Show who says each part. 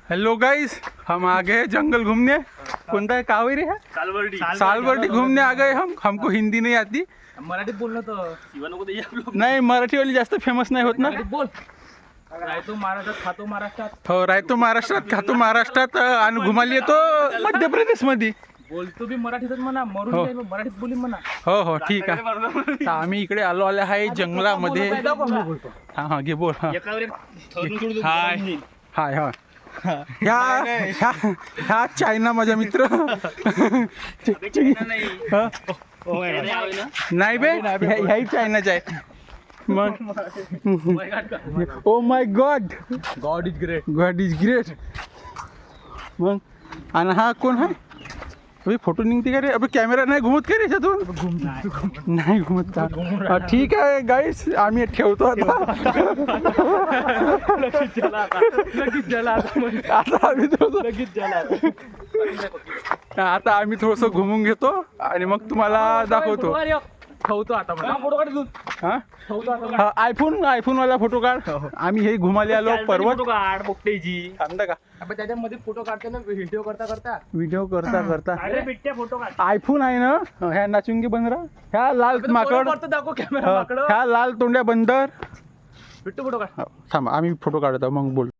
Speaker 1: Hello guys, हम आ गए जंगल घूमने। कौन है कावेरी है सालवर्डी घूमने आ गए हम। हमको हिंदी नहीं आती,
Speaker 2: मराठीत बोललो तर
Speaker 1: नहीं मराठी वाली जास्त फेमस नाही होत ना।
Speaker 2: बोल राहतो महाराष्ट्रात खातो महाराष्ट्रात
Speaker 1: हो, राहतो महाराष्ट्रात खातो महाराष्ट्रात आणि घुमाली येतो मध्य प्रदेश मध्ये।
Speaker 2: बोलतो बी मराठीतच म्हणा मरून
Speaker 1: हो.
Speaker 2: जाईल मग मराठीत बोली म्हणा
Speaker 1: हो हो ठीक आहे। तर आम्ही इकडे आलो आहे जंगलामध्ये। हा घे बोल। हाय हाय हाय ह्या चायना माझा मित्र। नाही बे, ह्याही चायनाचा आहे मग। Oh my God,
Speaker 2: God is great
Speaker 1: God is great. मग आणि हा कोण आहे? अबे फोटो निघते का रे? अबे कॅमेरा नाही घुमत का रे याच्यातून? नाही घुमत का? ठीक आहे गाईस, आम्ही ठेवतो आता। आता आम्ही थोडस घुमून घेतो आणि मग तुम्हाला दाखवतो।
Speaker 2: ठेवतो आता फोटो काढ
Speaker 1: हा आयफोन वाला फोटो काढ। आम्ही हे घुमाले आलो पर्वत
Speaker 2: काढ पोपटेची
Speaker 1: सांगता का?
Speaker 2: अबे त्याच्यामध्ये फोटो काढते ना व्हिडिओ
Speaker 1: व्हिडिओ करता
Speaker 2: अरे बिट्ट्या फोटो काढ
Speaker 1: आयफोन आहे ना ह्या नाचुंगी बंदरा, ह्या लाल माकड,
Speaker 2: दाखव कॅमेरा माकड
Speaker 1: ह्या लाल तोंड्या बंदर।
Speaker 2: बिट्टू फोटो काढ।
Speaker 1: थांबा आम्ही फोटो काढतो मग बोल।